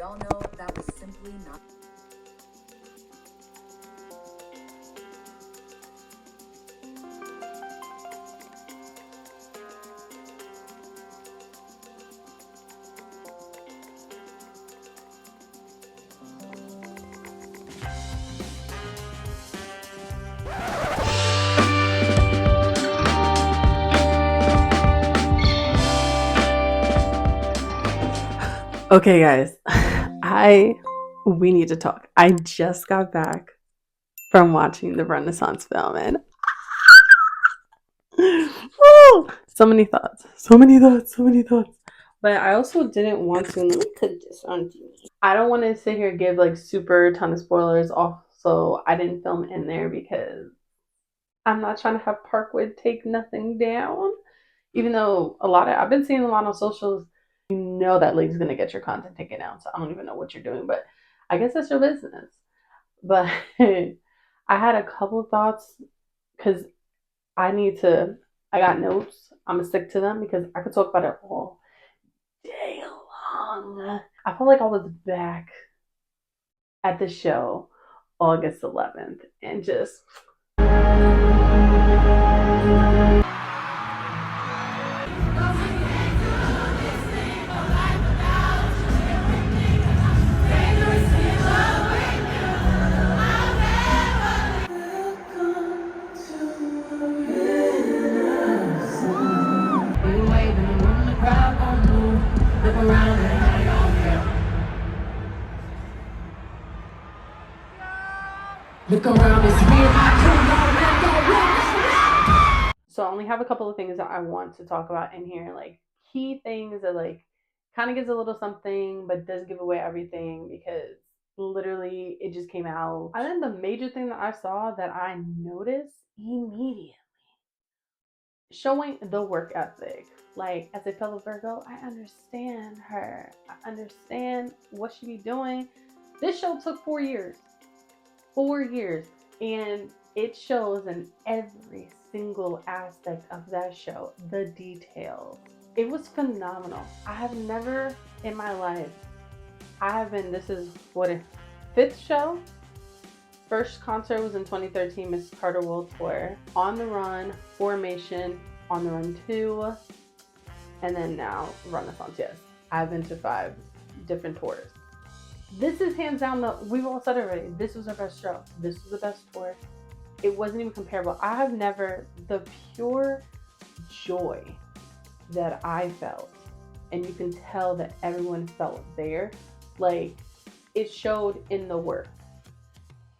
all know that was simply not. Okay, guys, we need to talk. I just got back from watching the Renaissance film and woo, so many thoughts. But I also didn't want to. Let me put this on TV. I don't want to sit here and give like super ton of spoilers. Also, I didn't film in there because I'm not trying to have Parkwood take nothing down. Even though I've been seeing a lot on socials. You know that lady's gonna get your content taken down, so I don't even know what you're doing, but I guess that's your business. But I had a couple of thoughts because I got notes. I'm gonna stick to them because I could talk about it all day long. I felt like I was back at the show August 11th and just look around, it's me. So I only have a couple of things that I want to talk about in here, like key things that like kind of gives a little something, but does give away everything because literally it just came out. And then the major thing that I saw that I noticed immediately, showing the work ethic. Like as a fellow Virgo, I understand her. I understand what she be doing. This show took 4 years. 4 years. And it shows in every single aspect of that show, the details. It was phenomenal. I have never in my life, this is what, a 5th show? First concert was in 2013, Miss Carter World Tour. On the Run, Formation, On the Run 2, and then now Renaissance, yes. I've been to 5 different tours. This is hands down we've all said it already, this was our best show. This was the best tour. It wasn't even comparable. I have never, the pure joy that I felt, and you can tell that everyone felt there, like it showed in the work.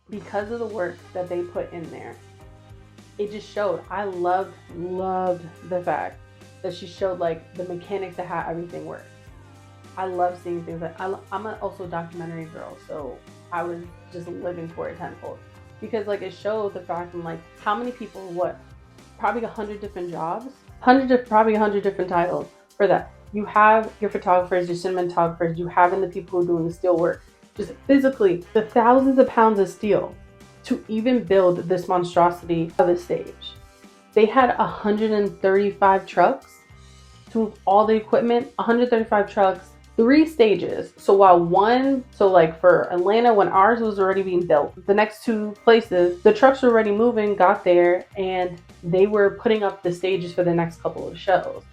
Because of the work that they put in there, it just showed. I loved the fact that she showed like the mechanics of how everything works. I love seeing things like, I'm also a documentary girl, so I was just living for it tenfold. Because like it showed the fact and like how many people, probably 100 different jobs, probably 100 different titles for that. You have your photographers, your cinematographers, you have the people who are doing the steel work. Just physically, the thousands of pounds of steel to even build this monstrosity of a stage. They had 135 trucks to move all the equipment, 135 trucks, 3 stages. So like for Atlanta, when ours was already being built, the next 2 places, the trucks were already moving, got there, and they were putting up the stages for the next couple of shows.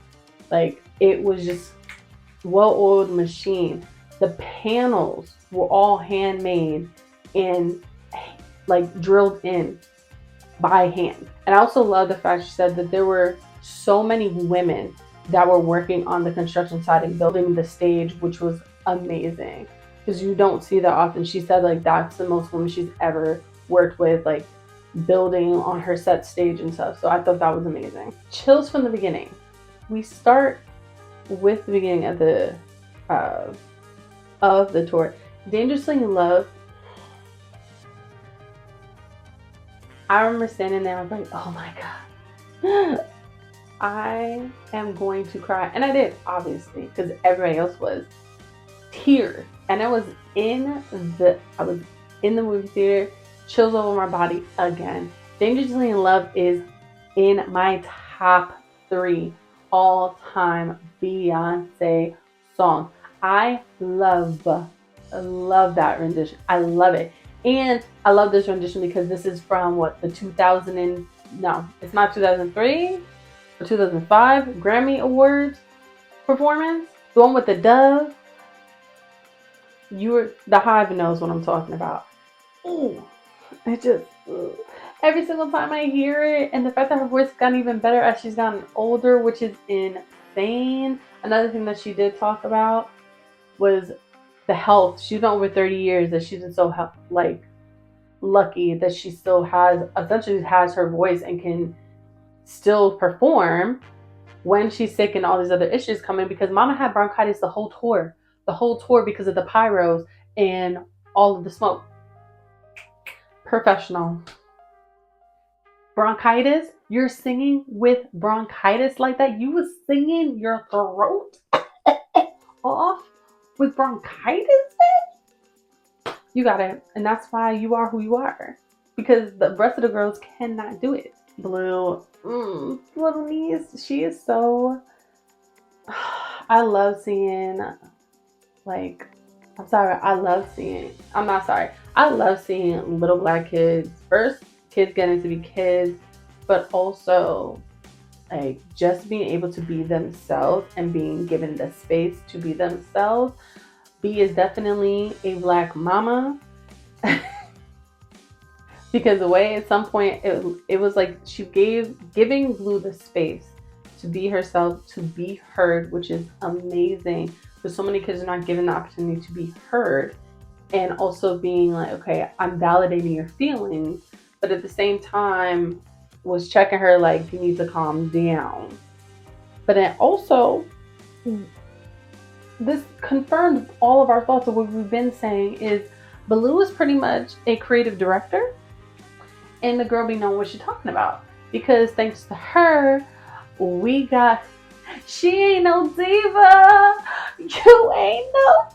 Like it was just well-oiled machine. The panels were all handmade and like drilled in by hand. And I also love the fact she said that there were so many women that were working on the construction side and building the stage, which was amazing because you don't see that often. She said like that's the most women she's ever worked with, like building on her set stage and stuff. So I thought that was amazing. Chills from the beginning. We start with the beginning of the tour. Dangerously in Love. I remember standing there, I was like, oh my God, I am going to cry. And I did, obviously, because everybody else was. Tears. And I was in the movie theater, chills over my body again. Dangerously in Love is in my top 3 all-time Beyonce songs. I love love that rendition. I love it. And I love this rendition because this is from what, the 2000 and no, it's not 2003 or 2005 Grammy Awards performance. The one with the dove. The Hive knows what I'm talking about. Ooh, it just every single time I hear it, and the fact that her voice has gotten even better as she's gotten older, which is insane. Another thing that she did talk about was the health. She's been over 30 years that she's been so lucky that she still essentially has her voice and can still perform when she's sick and all these other issues come in, because Mama had bronchitis the whole tour because of the pyros and all of the smoke. Professional. Bronchitis? You're singing with bronchitis like that? You was singing your throat off with bronchitis? You got it. And that's why you are who you are. Because the rest of the girls cannot do it. Blue. Little niece. She is so... I love seeing... I love seeing little black kids. First, kids getting to be kids. But also... just being able to be themselves and being given the space to be themselves. B is definitely a black mama. Because the way at some point it was like she giving Blue the space to be herself, to be heard, which is amazing. Because so many kids are not given the opportunity to be heard, and also being like, okay, I'm validating your feelings, but at the same time was checking her like, you need to calm down. But then also, this confirmed all of our thoughts of what we've been saying is Blue is pretty much a creative director, and the girl be knowing what she's talking about. Because thanks to her, we got, she ain't no diva. You ain't no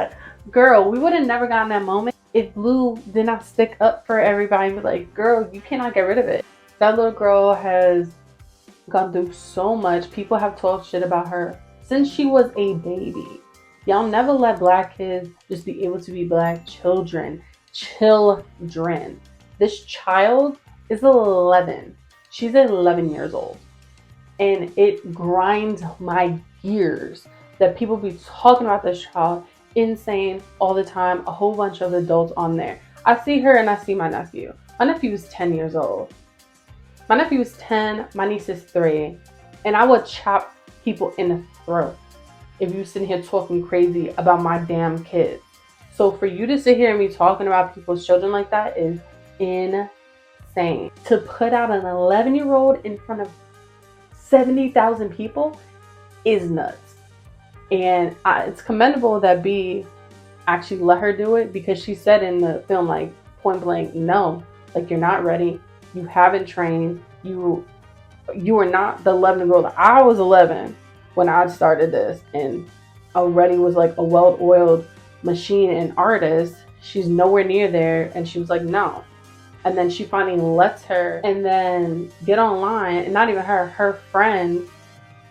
diva. Girl, we would have never gotten that moment if Blue did not stick up for everybody and be like, girl, you cannot get rid of it. That little girl has gone through so much. People have talked shit about her since she was a baby. Y'all never let black kids just be able to be black children. Children. This child is 11. She's 11 years old. And it grinds my gears that people be talking about this child insane all the time. A whole bunch of adults on there. I see her and I see my nephew. My nephew is 10 years old. My nephew is 10. My niece is 3. And I would chop people in the throat if you sitting here talking crazy about my damn kids. So for you to sit here and be talking about people's children like that is insane. To put out an 11-year-old in front of 70,000 people is nuts. And it's commendable that B actually let her do it, because she said in the film, like, point blank, no, like, you're not ready. You haven't trained. You are not the 11-year-old. I was 11 when I started this and already was like a well-oiled machine and artist. She's nowhere near there. And she was like, no. And then she finally lets her and then get online. And not even her friend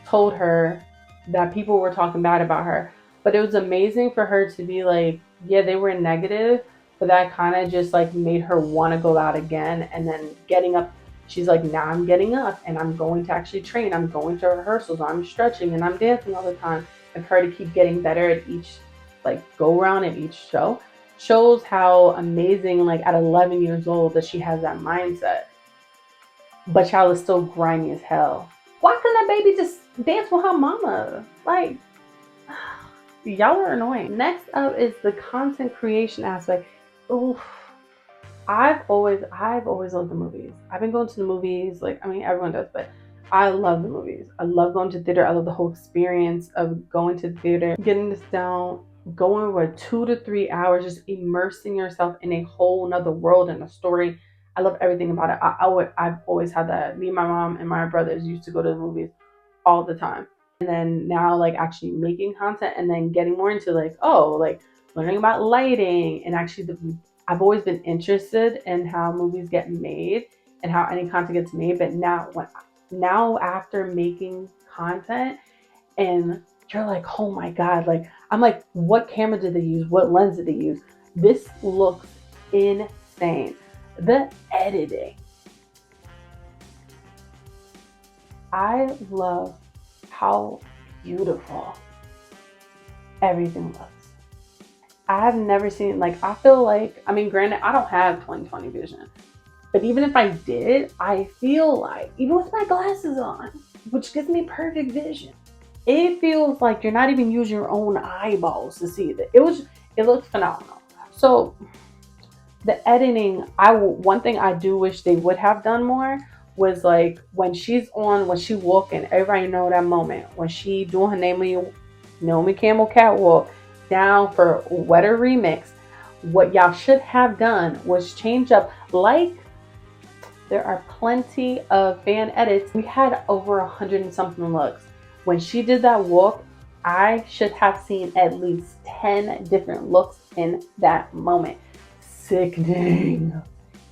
told her that people were talking bad about her. But it was amazing for her to be like, yeah, they were negative, but that kind of just like made her want to go out again. And then getting up, she's like, now I'm getting up and I'm going to actually train. I'm going to rehearsals. I'm stretching and I'm dancing all the time. And for her to keep getting better at each like go around at each show shows how amazing, like at 11 years old, that she has that mindset. But child is still grimy as hell. Why couldn't that baby just dance with her mama? Like, y'all are annoying. Next up is the content creation aspect. Oof. I've always loved the movies. I've been going to the movies, like, I mean, everyone does, but I love the movies. I love going to theater. I love the whole experience of going to the theater, getting this down, going for 2 to 3 hours, just immersing yourself in a whole nother world and a story. I love everything about it. I've always had that. Me and my mom and my brothers used to go to the movies all the time. And then now, like, actually making content and then getting more into like, like learning about lighting and actually I've always been interested in how movies get made and how any content gets made. But now after making content and you're like, oh my God. Like, I'm like, what camera did they use? What lens did they use? This looks insane. The editing. I love how beautiful everything looks. I've never seen, like, I feel like, I mean, granted, I don't have 20/20 vision, but even if I did, I feel like, even with my glasses on, which gives me perfect vision, it feels like you're not even using your own eyeballs to see it. It looks phenomenal. So the editing, one thing I do wish they would have done more was like when she walking, everybody know that moment when she doing her Naomi Campbell catwalk down for Wetter Remix. What y'all should have done was change up, like there are plenty of fan edits. We had over 100 and something looks. When she did that walk, I should have seen at least 10 different looks in that moment. Sickening.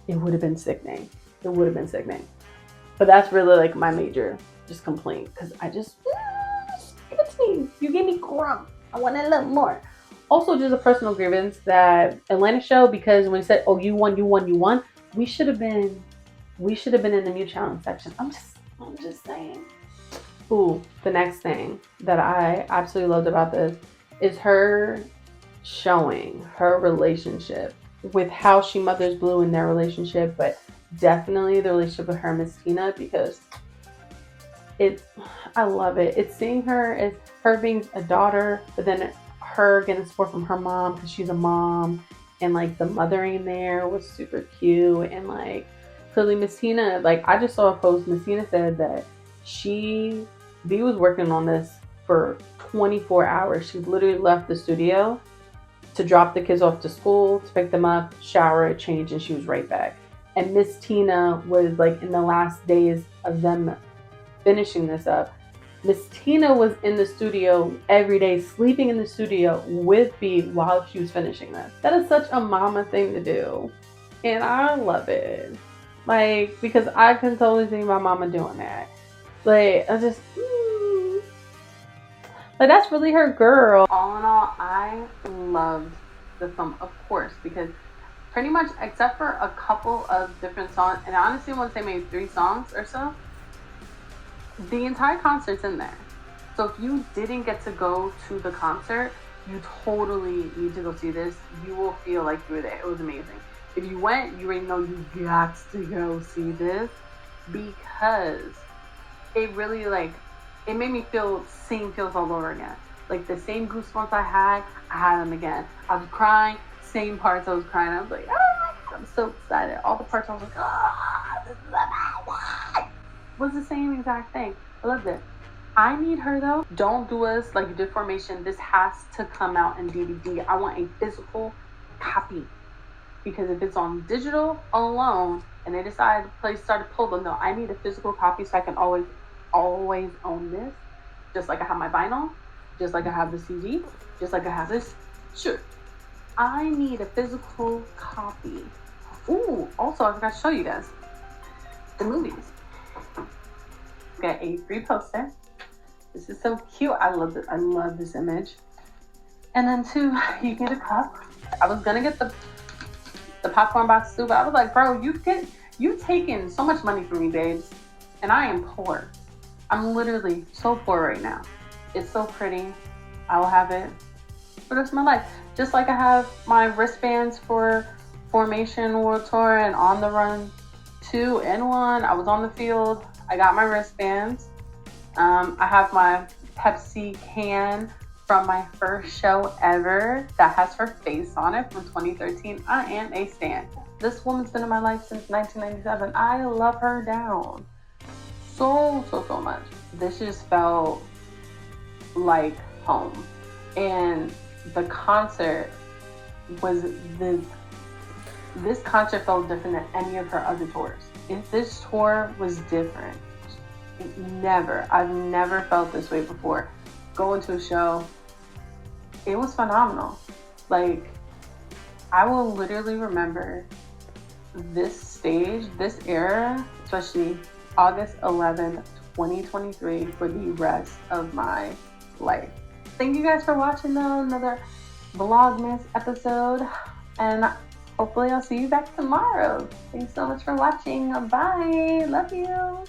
It would have been sickening. It would have been sickening. But that's really like my major just complaint, because I just give it to me. You gave me crumb. I want a little more. Also, just a personal grievance that Atlanta show, because when it said, "Oh, you won," we should have been in the new challenge section. I'm just saying. Ooh, the next thing that I absolutely loved about this is her showing her relationship with how she mothers Blue in their relationship, but definitely the relationship with her and Miss Tina, because I love it. It's seeing her as her being a daughter, but then her getting support from her mom because she's a mom, and like the mothering there was super cute. And like clearly Miss Tina, like I just saw a post, Miss Tina said that B was working on this for 24 hours. She literally left the studio to drop the kids off to school, to pick them up, shower, change, and she was right back. And Miss Tina was like in the last days of them finishing this up. Miss Tina was in the studio every day, sleeping in the studio with B while she was finishing this. That is such a mama thing to do. And I love it. Like, because I can totally see my mama doing that. Like, I just, like, that's really her girl. All in all, I loved the film, of course, because pretty much, except for a couple of different songs, and I honestly want to say maybe 3 songs or so, the entire concert's in there. So if you didn't get to go to the concert, you totally need to go see this. You will feel like you were there. It was amazing. If you went, you already know you got to go see this, because it really, like, it made me feel same feels all over again. Like the same goosebumps I had them again. I was crying, same parts I was crying. I was like, I'm so excited. All the parts I was like, this is amazing. Was the same exact thing. I loved it. I need her though. Don't do us like you did Formation. This has to come out in DVD. I want a physical copy, because if it's on digital alone and they decide to start to pull them, no, I need a physical copy so I can always own this. Just like I have my vinyl, just like I have the CD, just like I have this. Sure. I need a physical copy. Ooh, also I forgot to show you guys the movies. Got a free poster. This is so cute. I love it. I love this image. And then 2, you get a cup. I was gonna get the popcorn box too, but I was like, bro, you taking so much money from me, babes, and I am poor. I'm literally so poor right now. It's so pretty. I will have it for the rest of my life. Just like I have my wristbands for Formation World Tour and On the Run 2 and 1. I was on the field. I got my wristbands. I have my Pepsi can from my first show ever that has her face on it from 2013. I am a stan. This woman's been in my life since 1997. I love her down so much. This just felt like home. And the concert was this concert felt different than any of her other tours. If this tour was different, I've never felt this way before. Going to a show, it was phenomenal. Like, I will literally remember this stage, this era, especially August 11th, 2023, for the rest of my life. thank you guys for watching though, another Vlogmas episode. And hopefully I'll see you back tomorrow. Thanks so much for watching. Bye. Love you.